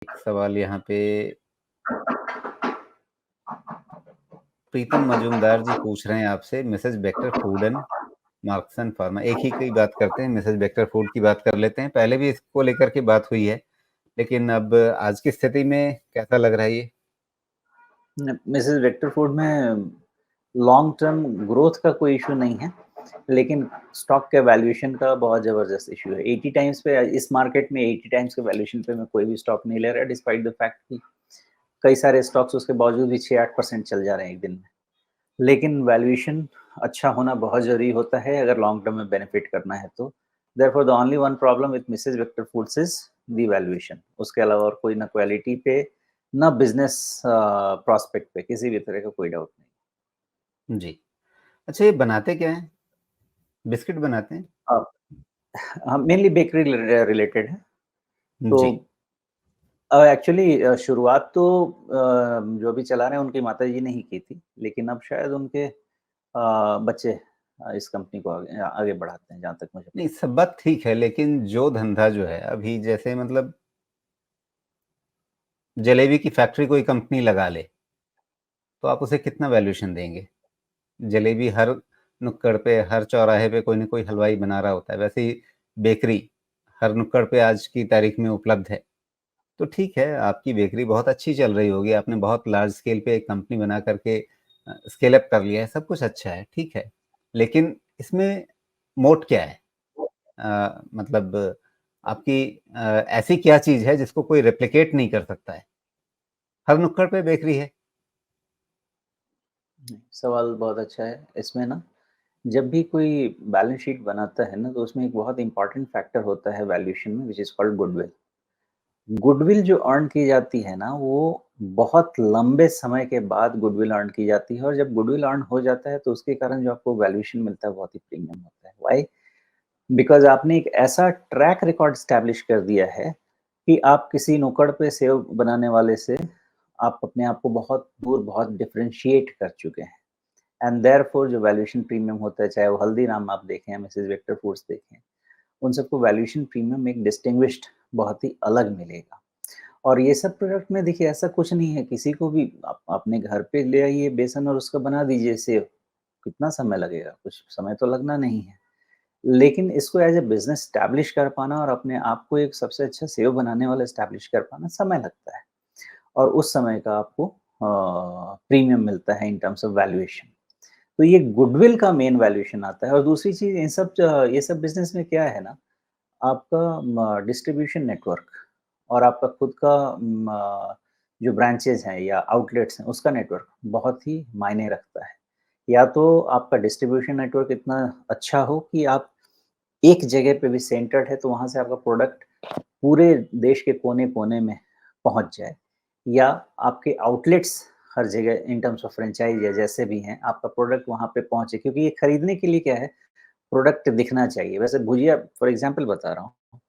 एक सवाल यहाँ पे प्रीतम मजूमदार जी पूछ रहे हैं आपसे, Mrs Bector food and Marksans pharma, एक ही की बात करते हैं, मिसेस बेक्टर फूड की बात कर लेते हैं। पहले भी इसको लेकर के बात हुई है, लेकिन अब आज की स्थिति में कैसा लग रहा है ये? मिसेस वेक्टर फूड में लॉन्ग टर्म ग्रोथ का कोई इशू नहीं है, लेकिन स्टॉक के वैल्यूएशन का बहुत ज़बरदस्त इशू है। 80 टाइम्स पे इस मार्केट में 80 टाइम्स के वैल्यूएशन पे मैं कोई भी स्टॉक नहीं ले रहा डिस्पाइट द फैक्ट कि कई सारे स्टॉक्स उसके बावजूद भी 6-8% चल जा रहे हैं एक दिन में। लेकिन वैल्यूएशन अच्छा होना बहुत ज़रूरी होता है अगर लॉन्ग टर्म में बेनिफिट करना है तो। Therefore the only one problem with Mrs vector foods is the valuation. उसके अलावा और कोई ना क्वालिटी पे, ना बिज़नेस प्रॉस्पेक्ट पे किसी भी तरह का कोई डाउट जी। अच्छा, ये बनाते क्या हैं? बिस्किट बनाते हैं? नहीं। हाँ, मेनली बेकरी रिलेटेड है। तो जी। एक्चुअली शुरुआत तो जो भी चला रहे हैं उनकी माताजी ने ही की थी, लेकिन अब शायद उनके बच्चे इस कंपनी को आगे आगे बढ़ाते हैं, जहाँ तक मुझे नहीं, पता सब बात ठीक है, लेकिन जो धंधा जो है अभी, जैसे मतलब जलेबी की फैक्ट्री कोई कंपनी लगा ले, तो आप उसे कितना वैल्यूएशन देंगे? जलेबी हर नुक्कड़ पे, हर चौराहे पे कोई न कोई हलवाई बना रहा होता है। वैसे ही बेकरी हर नुक्कड़ पे आज की तारीख में उपलब्ध है। तो ठीक है, आपकी बेकरी बहुत अच्छी चल रही होगी, आपने बहुत लार्ज स्केल पे एक कंपनी बना कर के स्केल अप कर लिया है, सब कुछ अच्छा है, ठीक है। लेकिन इसमें मोट क्या है? मतलब आपकी ऐसी क्या चीज़ है जिसको कोई रेप्लिकेट नहीं कर सकता है? हर नुक्कड़ पे बेकरी है। नहीं। सवाल बहुत अच्छा है। इसमें ना जब भी कोई बैलेंस शीट बनाता है ना, तो उसमें एक बहुत इम्पोर्टेंट फैक्टर होता है वैल्यूएशन में, which is called goodwill. Goodwill जो अर्न की जाती है ना, वो बहुत लंबे समय के बाद गुडविल अर्न की जाती है और जब गुडविल अर्न हो जाता है, तो उसके कारण जो आपको वैल्यूएशन मिलता है, बहुत ही प्रीमियम होता है। व्हाई? बिकॉज़ आपने एक ऐसा ट्रैक रिकॉर्ड एस्टेब्लिश कर दिया है कि आप किसी नुक्कड़ पे सेव बनाने वाले से आप अपने आप को बहुत दूर, बहुत डिफरेंशिएट कर चुके हैं। एंड देयरफॉर जो वैल्यूएशन प्रीमियम होता है, चाहे वो हल्दीराम आप देखें या मिसेस वेक्टर फूड्स देखें, उन सबको वैल्यूएशन प्रीमियम एक डिस्टिंग्विश्ड बहुत ही अलग मिलेगा। और ये सब प्रोडक्ट में देखिए ऐसा कुछ नहीं है, किसी को भी आप अपने घर पे ले आइए बेसन और उसका बना दीजिए सेव, कितना समय लगेगा? कुछ समय तो लगना नहीं है। लेकिन इसको एज़ अ बिज़नेस एस्टैब्लिश कर पाना और अपने आप को एक सबसे अच्छा सेव बनाने वाला एस्टैब्लिश कर पाना समय लगता है और उस समय का आपको प्रीमियम मिलता है इन टर्म्स ऑफ वैल्यूएशन। तो ये गुडविल का मेन वैल्यूएशन आता है और दूसरी चीज़ इन सब ये सब बिज़नेस में क्या है ना, आपका डिस्ट्रीब्यूशन नेटवर्क और आपका खुद का जो ब्रांचेज़ हैं या आउटलेट्स हैं, उसका नेटवर्क बहुत ही मायने रखता है। या तो आपका डिस्ट्रीब्यूशन नेटवर्क इतना अच्छा हो कि आप एक जगह पे भी सेंटर्ड है, तो वहाँ से आपका प्रोडक्ट पूरे देश के कोने-कोने में पहुँच जाए या आपके आउटलेट्स हर जगह इन टर्म्स ऑफ फ्रेंचाइज़ या जैसे भी हैं, आपका प्रोडक्ट वहाँ पे पहुँचे क्योंकि ये खरीदने के लिए क्या है, प्रोडक्ट दिखना चाहिए। वैसे भुजिया फॉर एग्ज़ाम्पल बता रहा हूँ,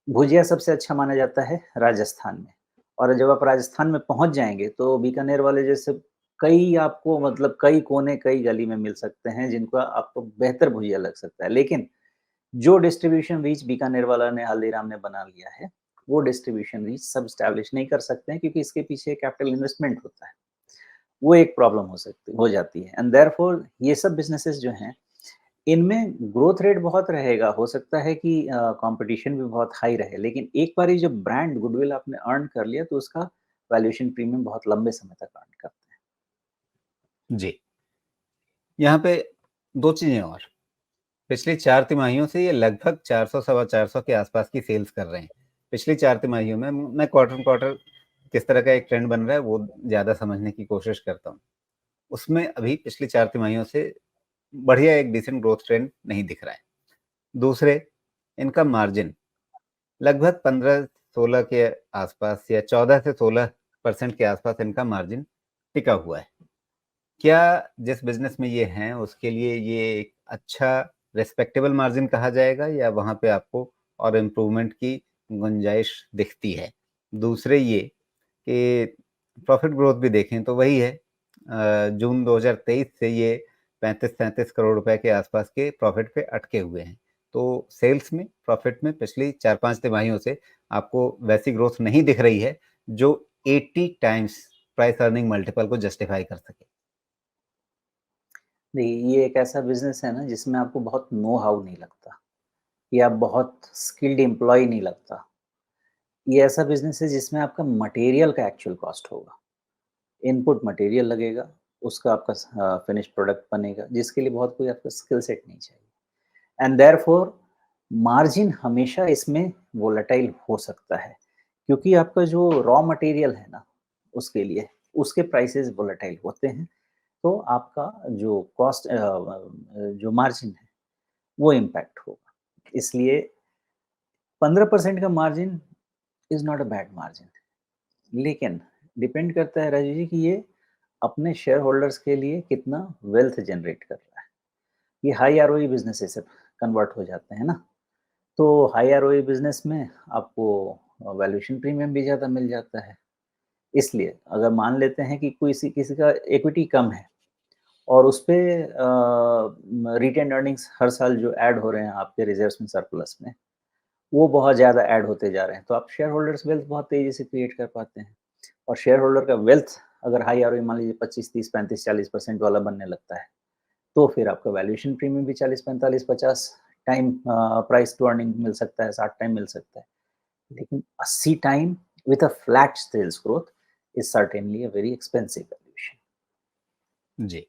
भुजिया सबसे अच्छा माना जाता है राजस्थान में और जब आप राजस्थान में पहुँच जाएँगे, तो बीकानेर वाले जैसे कई आपको मतलब कई कोने, कई गली में मिल सकते हैं, जिनका आपको बेहतर भुजिया लग सकता है। लेकिन जो डिस्ट्रीब्यूशन रीच बीकानेर वाला ने, हल्दीराम ने बना लिया है, वो डिस्ट्रीब्यूशन रीच सब एस्टैब्लिश नहीं कर सकते हैं क्योंकि इसके पीछे कैपिटल इन्वेस्टमेंट होता है। वो एक प्रॉब्लम हो जाती है एंड देयरफॉर ये सब बिज़नेसेस जो हैं, इनमें ग्रोथ रेट बहुत रहेगा। हो सकता है कि कॉम्पिटिशन भी बहुत हाई रहे, लेकिन एक बारी जब ब्रांड गुडविल आपने अर्न कर लिया, तो उसका वैल्यूएशन प्रीमियम बहुत लंबे समय तक अर्न करता है। जी। यहाँ पे 2 चीज़ें और। पिछली 4 तिमाहियों से ये लगभग 400 सवा 400 के आसपास की सेल्स कर रहे हैं। पिछली 4 तिमाहियों में मैं क्वार्टर-टू-क्वार्टर किस तरह का एक ट्रेंड बन रहा है, वो ज़्यादा समझने की कोशिश करता हूँ। उसमें अभी पिछली 4 तिमाहियों से बढ़िया एक डिसेंट ग्रोथ ट्रेंड नहीं दिख रहा है। दूसरे, इनका मार्जिन लगभग 15-16 के आसपास या 14 से 16% के आसपास इनका मार्जिन टिका हुआ है। क्या जिस बिज़नेस में ये हैं, उसके लिए ये एक अच्छा रिस्पेक्टेबल मार्जिन कहा जाएगा या वहाँ पे आपको और इम्प्रूवमेंट की गुंजाइश दिखती है? दूसरे ये कि प्रॉफ़िट ग्रोथ भी देखें तो वही है, जून 2023 से ये 35-37 करोड़ रुपए के आसपास के प्रॉफ़िट पे अटके हुए हैं। तो सेल्स में, प्रॉफ़िट में पिछली 4-5 तिमाहियों से आपको वैसी ग्रोथ नहीं दिख रही है जो 80 टाइम्स प्राइस अर्निंग मल्टीपल को जस्टिफाई कर सके? देखिए, ये एक ऐसा बिज़नेस है ना जिसमें आपको बहुत नो हाउ नहीं लगता, या बहुत स्किल्ड एम्प्लॉयी नहीं लगता। ये ऐसा बिज़नेस है जिसमें आपका मटेरियल का एक्चुअल कॉस्ट होगा। इनपुट मटेरियल लगेगा, उसका आपका फिनिश प्रोडक्ट बनेगा, जिसके लिए बहुत कोई आपका स्किल सेट नहीं चाहिए। एंड देयरफॉर मार्जिन हमेशा इसमें वोलेटाइल हो सकता है, क्योंकि आपका जो रॉ मटेरियल है ना, उसके लिए, उसके प्राइसेज़ वोलेटाइल होते हैं, तो आपका जो जो मार्जिन है, वो इम्पैक्ट होगा। इसलिए 15% का margin is not a bad margin. लेकिन डिपेंड करता है राजू जी कि ये अपने शेयर होल्डर्स के लिए कितना वेल्थ जनरेट कर रहा है। ये हाई आरओई बिजनेस से कन्वर्ट हो जाते हैं ना, तो हाई आरओई बिजनेस में आपको वैल्यूएशन प्रीमियम भी ज़्यादा मिल जाता है। इसलिए अगर मान लेते हैं कि किसी किसी का इक्विटी कम है और उस पे रिटेन अर्निंग्स हर साल जो ऐड हो रहे हैं आपके रिजर्व्स में, सरप्लस में, वो बहुत ज़्यादा ऐड होते जा रहे हैं, तो आप शेयर होल्डर्स वेल्थ बहुत तेज़ी से क्रिएट कर पाते हैं। और शेयर होल्डर का वेल्थ अगर हाई आरओई मान लीजिए 25, 30, 35, 40% वाला बनने लगता है, तो फिर आपका वैल्यूएशन प्रीमियम भी 40, 45, 50 टाइम प्राइस टू अर्निंग मिल सकता है, 60 टाइम मिल सकता है। लेकिन 80 time with a flat sales growth is certainly a very expensive valuation. Ji.